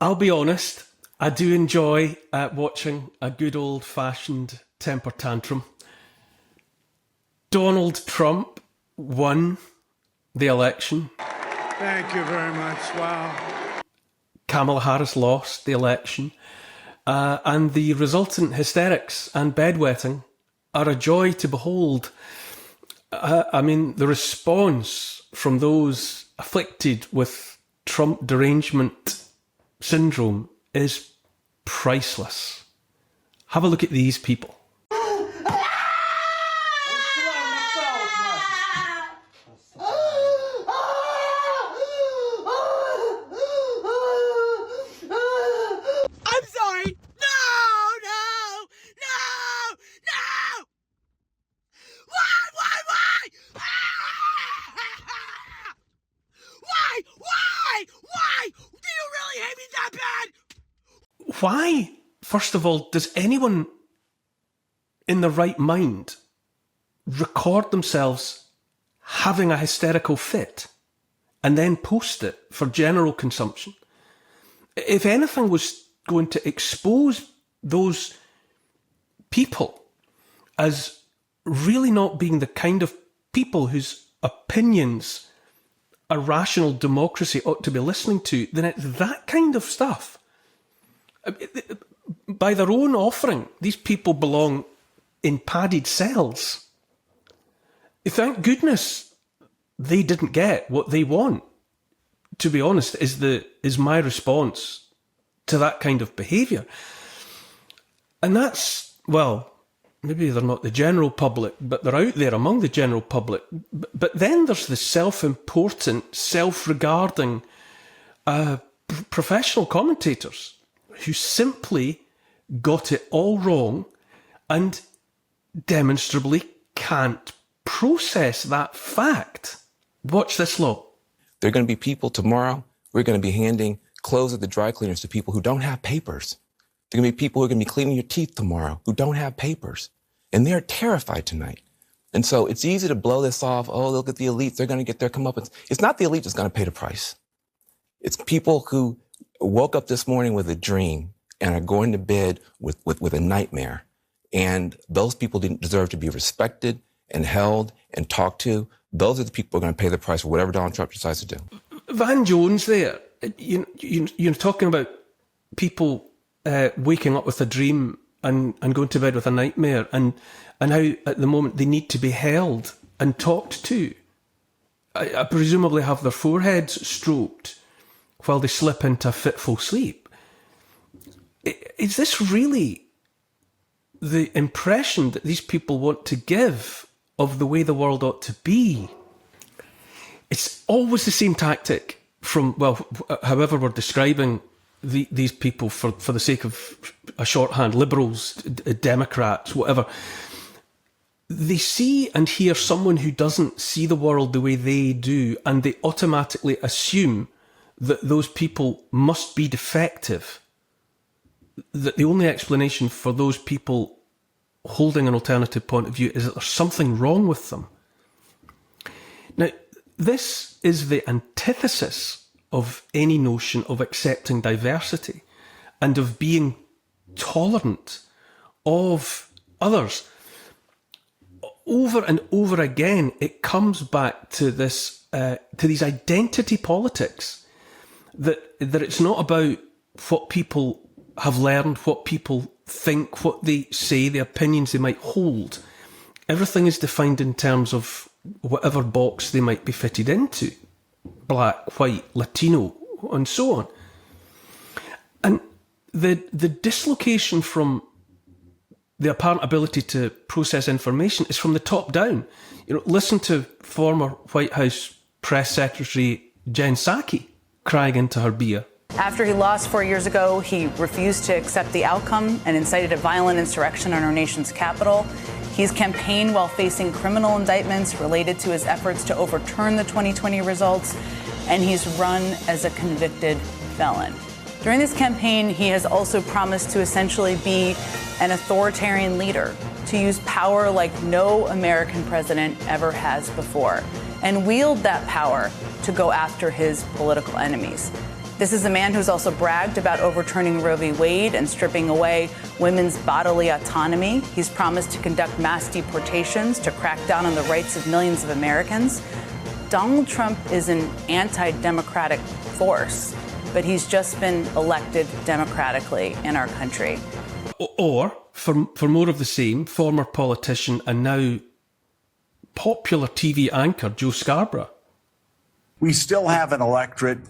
I'll be honest, I do enjoy watching a good old-fashioned temper tantrum. Donald Trump won the election. Thank you very much. Wow. Kamala Harris lost the election. And the resultant hysterics and bedwetting are a joy to behold. I mean, the response from those afflicted with Trump derangement syndrome is priceless. Have a look at these people. Why, first of all, does anyone in their right mind record themselves having a hysterical fit and then post it for general consumption? If anything was going to expose those people as really not being the kind of people whose opinions a rational democracy ought to be listening to, then it's that kind of stuff. By their own offering, these people belong in padded cells. Thank goodness they didn't get what they want, to be honest, is my response to that kind of behaviour. And that's, well, maybe they're not the general public, but they're out there among the general public. But then there's the self-important, self-regarding professional commentators who simply got it all wrong and demonstrably can't process that fact. Watch this lot. There are going to be people tomorrow, we're going to be handing clothes at the dry cleaners to people who don't have papers. There are going to be people who are going to be cleaning your teeth tomorrow who don't have papers. And they're terrified tonight. And so it's easy to blow this off. Oh, look at the elites. They're going to get their comeuppance. It's not the elite that's going to pay the price. It's people who woke up this morning with a dream and are going to bed with a nightmare. And those people didn't deserve to be respected and held and talked to. Those are the people who are going to pay the price for whatever Donald Trump decides to do. Van Jones there, you're talking about people waking up with a dream and going to bed with a nightmare, and how at the moment they need to be held and talked to. I presumably have their foreheads stroked while they slip into a fitful sleep. Is this really the impression that these people want to give of the way the world ought to be? It's always the same tactic from, well, however we're describing these people for the sake of a shorthand, liberals, Democrats, whatever. They see and hear someone who doesn't see the world the way they do, and they automatically assume that those people must be defective. That the only explanation for those people holding an alternative point of view is that there's something wrong with them. Now, this is the antithesis of any notion of accepting diversity and of being tolerant of others. Over and over again, it comes back to this, to these identity politics, that it's not about what people have learned, what people think, what they say, the opinions they might hold. Everything is defined in terms of whatever box they might be fitted into. Black, white, Latino, and so on. And the dislocation from the apparent ability to process information is from the top down. You know, listen to former White House Press Secretary Jen Psaki crying into her beer. After he lost 4 years ago, he refused to accept the outcome and incited a violent insurrection on our nation's capital. He's campaigned while facing criminal indictments related to his efforts to overturn the 2020 results, and he's run as a convicted felon. During this campaign, he has also promised to essentially be an authoritarian leader, to use power like no American president ever has before, and wield that power to go after his political enemies. This is a man who's also bragged about overturning Roe v. Wade and stripping away women's bodily autonomy. He's promised to conduct mass deportations to crack down on the rights of millions of Americans. Donald Trump is an anti-democratic force, but he's just been elected democratically in our country. Or, for more of the same, former politician and now popular TV anchor Joe Scarborough. We still have an electorate,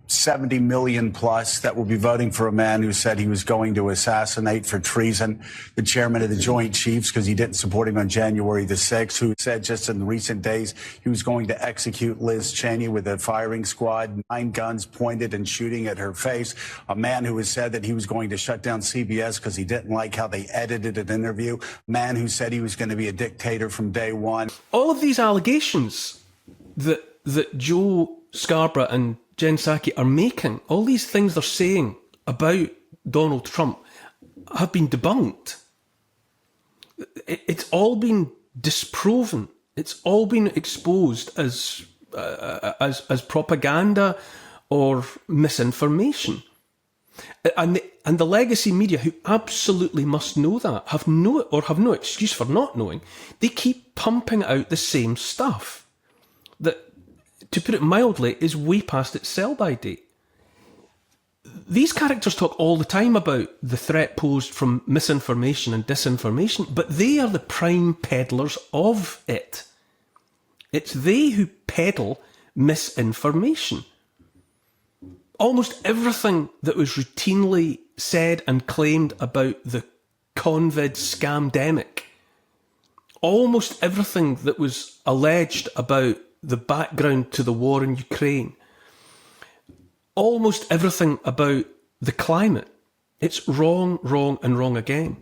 70 million plus, that will be voting for a man who said he was going to assassinate for treason the chairman of the Joint Chiefs because he didn't support him on January the 6th, who said just in recent days he was going to execute Liz Cheney with a firing squad, 9 guns pointed and shooting at her face. A man who has said that he was going to shut down CBS because he didn't like how they edited an interview. A man who said he was going to be a dictator from day one. All of these allegations that Joe Scarborough and Jen Psaki are making, all these things they're saying about Donald Trump have been debunked. It's all been disproven. It's all been exposed as propaganda or misinformation. And the legacy media, who absolutely must know that, have no excuse for not knowing. They keep pumping out the same stuff that, to put it mildly, is way past its sell-by date. These characters talk all the time about the threat posed from misinformation and disinformation, but they are the prime peddlers of it. It's they who peddle misinformation. Almost everything that was routinely said and claimed about the Convid scamdemic, almost everything that was alleged about the background to the war in Ukraine, almost everything about the climate, it's wrong, wrong and wrong again.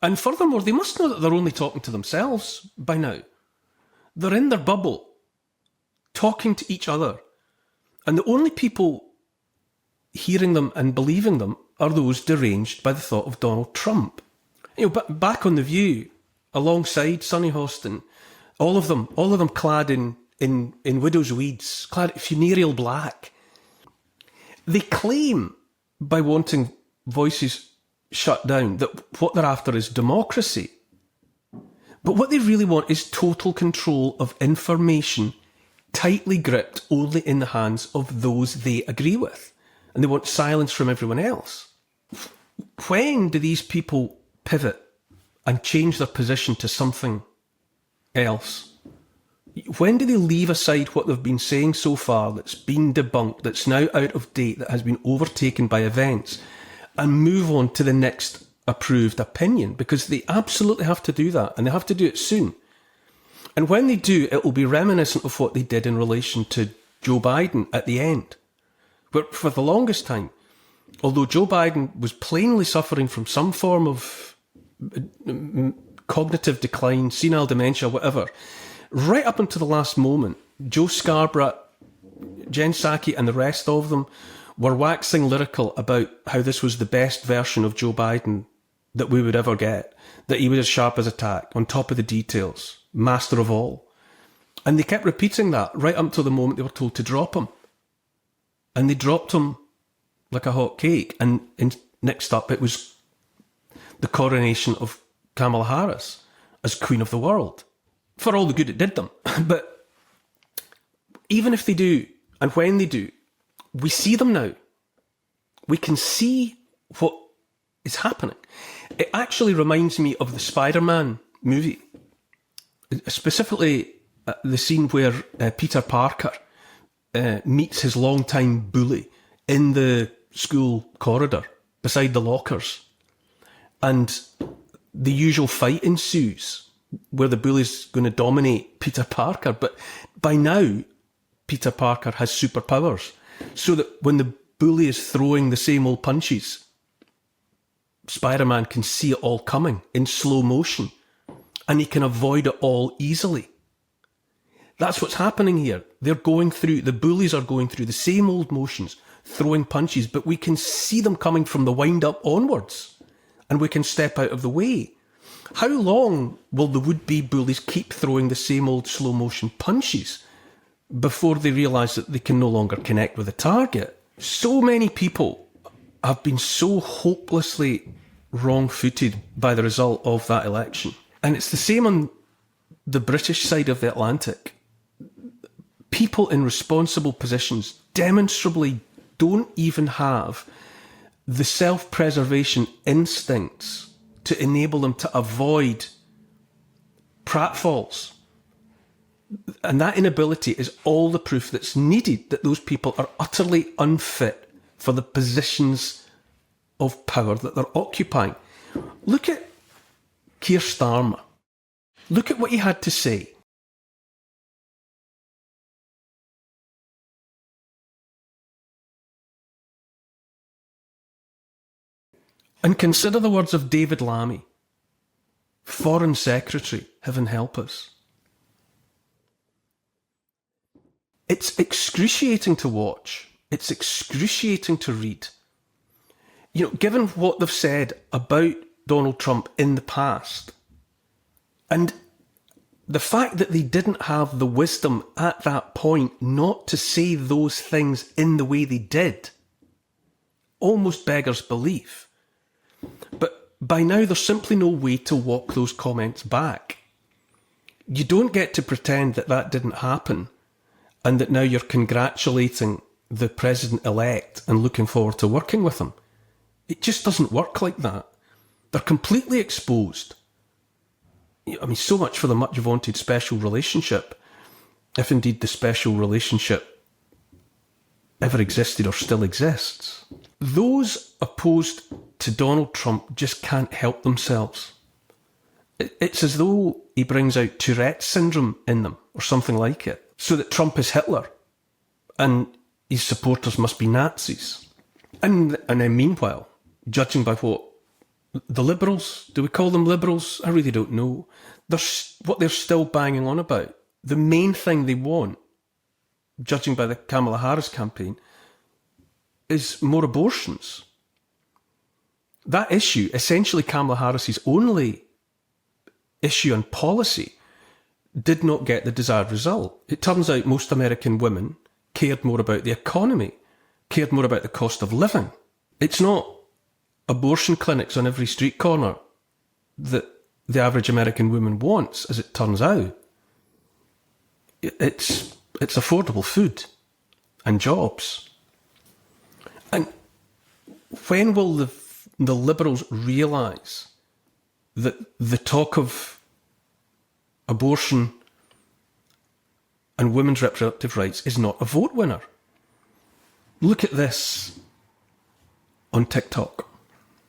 And furthermore, they must know that they're only talking to themselves by now. They're in their bubble, talking to each other. And the only people hearing them and believing them are those deranged by the thought of Donald Trump. You know, back on The View, alongside Sonny Hostin, all of them clad in widow's weeds, clad funereal black. They claim, by wanting voices shut down, that what they're after is democracy. But what they really want is total control of information, tightly gripped only in the hands of those they agree with. And they want silence from everyone else. When do these people pivot and change their position to something else? When do they leave aside what they've been saying so far that's been debunked, that's now out of date, that has been overtaken by events, and move on to the next approved opinion? Because they absolutely have to do that, and they have to do it soon. And when they do, it will be reminiscent of what they did in relation to Joe Biden at the end. Where for the longest time, although Joe Biden was plainly suffering from some form of cognitive decline, senile dementia, whatever, right up until the last moment, Joe Scarborough, Jen Psaki and the rest of them were waxing lyrical about how this was the best version of Joe Biden that we would ever get, that he was as sharp as a tack, on top of the details, master of all. And they kept repeating that right up until the moment they were told to drop him. And they dropped him like a hot cake. And next up, it was the coronation of Kamala Harris as Queen of the World, for all the good it did them. But even if they do, and when they do, we see them now. We can see what is happening. It actually reminds me of the Spider-Man movie, specifically the scene where Peter Parker meets his longtime bully in the school corridor beside the lockers, and the usual fight ensues where the bully's going to dominate Peter Parker. But by now, Peter Parker has superpowers, so that when the bully is throwing the same old punches, Spider-Man can see it all coming in slow motion, and he can avoid it all easily. That's what's happening here. The bullies are going through the same old motions, throwing punches, but we can see them coming from the wind-up onwards, and we can step out of the way. How long will the would-be bullies keep throwing the same old slow-motion punches before they realise that they can no longer connect with the target? So many people have been so hopelessly wrong-footed by the result of that election. And it's the same on the British side of the Atlantic. People in responsible positions demonstrably don't even have the self-preservation instincts to enable them to avoid pratfalls. And that inability is all the proof that's needed that those people are utterly unfit for the positions of power that they're occupying. Look at Keir Starmer. Look at what he had to say. And consider the words of David Lammy, Foreign Secretary, heaven help us. It's excruciating to watch. It's excruciating to read. You know, given what they've said about Donald Trump in the past, and the fact that they didn't have the wisdom at that point not to say those things in the way they did, almost beggars belief. But by now there's simply no way to walk those comments back. You don't get to pretend that that didn't happen and that now you're congratulating the president-elect and looking forward to working with him. It just doesn't work like that. They're completely exposed. I mean, so much for the much vaunted special relationship, if indeed the special relationship ever existed or still exists. Those opposed to Donald Trump just can't help themselves. It's as though he brings out Tourette's syndrome in them, or something like it, so that Trump is Hitler, and his supporters must be Nazis. And then meanwhile, judging by what the Liberals, do we call them Liberals? I really don't know. What they're still banging on about, the main thing they want, judging by the Kamala Harris campaign, is more abortions. That issue, essentially Kamala Harris's only issue and policy, did not get the desired result. It turns out most American women cared more about the economy, cared more about the cost of living. It's not abortion clinics on every street corner that the average American woman wants, as it turns out. It's affordable food and jobs. And when will the Liberals realise that the talk of abortion and women's reproductive rights is not a vote winner? Look at this on TikTok.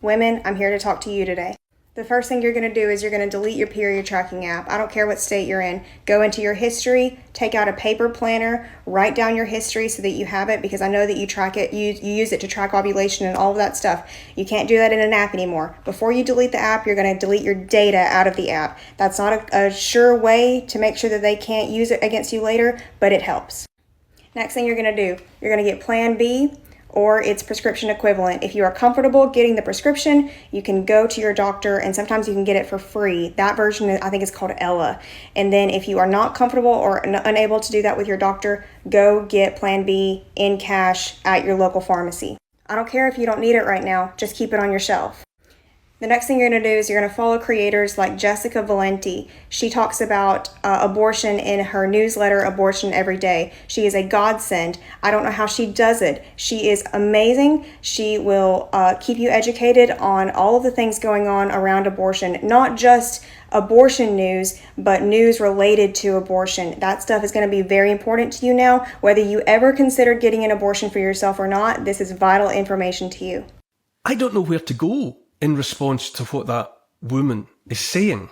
Women, I'm here to talk to you today. The first thing you're going to do is you're going to delete your period tracking app. I don't care what state you're in. Go into your history, take out a paper planner, write down your history so that you have it, because I know that you track it, you use it to track ovulation and all of that stuff. You can't do that in an app anymore. Before you delete the app, you're going to delete your data out of the app. That's not a sure way to make sure that they can't use it against you later, but it helps. Next thing you're going to do, you're going to get Plan B, or its prescription equivalent. If you are comfortable getting the prescription, you can go to your doctor, and sometimes you can get it for free. That version, I think, is called Ella. And then if you are not comfortable or unable to do that with your doctor, go get Plan B in cash at your local pharmacy. I don't care if you don't need it right now, just keep it on your shelf. The next thing you're going to do is you're going to follow creators like Jessica Valenti. She talks about abortion in her newsletter, Abortion Every Day. She is a godsend. I don't know how she does it. She is amazing. She will keep you educated on all of the things going on around abortion, not just abortion news, but news related to abortion. That stuff is going to be very important to you now. Whether you ever considered getting an abortion for yourself or not, this is vital information to you. I don't know where to go in response to what that woman is saying.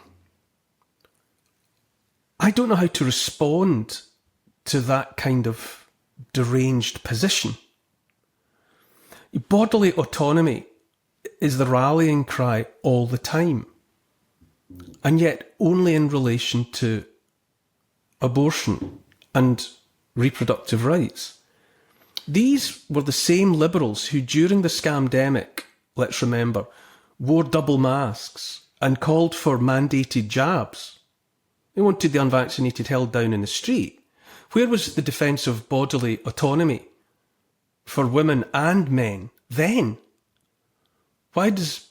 I don't know how to respond to that kind of deranged position. Bodily autonomy is the rallying cry all the time, and yet only in relation to abortion and reproductive rights. These were the same Liberals who, during the scamdemic, let's remember, wore double masks and called for mandated jabs. They wanted the unvaccinated held down in the street. Where was the defence of bodily autonomy for women and men then, why does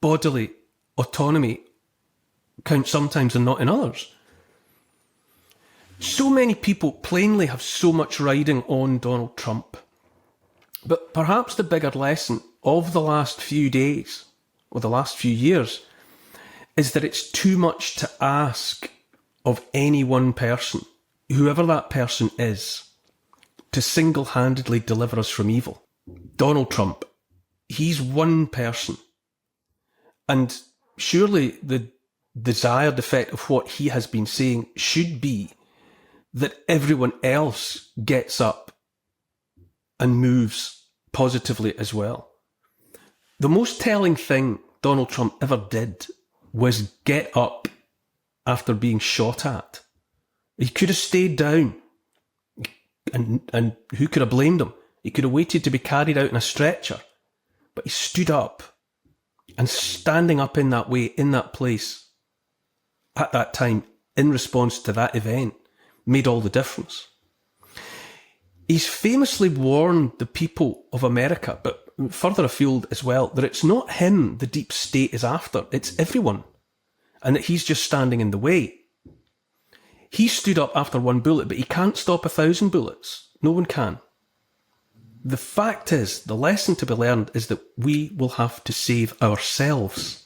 bodily autonomy count sometimes and not in others? So many people plainly have so much riding on Donald Trump. But perhaps the bigger lesson of the last few days, or the last few years, is that it's too much to ask of any one person, whoever that person is, to single-handedly deliver us from evil. Donald Trump, he's one person. And surely the desired effect of what he has been saying should be that everyone else gets up and moves positively as well. The most telling thing Donald Trump ever did was get up after being shot at. He could have stayed down, and who could have blamed him? He could have waited to be carried out in a stretcher, but he stood up, and standing up in that way, in that place, at that time, in response to that event, made all the difference. He's famously warned the people of America, but further afield as well, that it's not him the deep state is after, it's everyone, and that he's just standing in the way. He stood up after one bullet, but he can't stop 1,000 bullets. No one can. The fact is, the lesson to be learned is that we will have to save ourselves.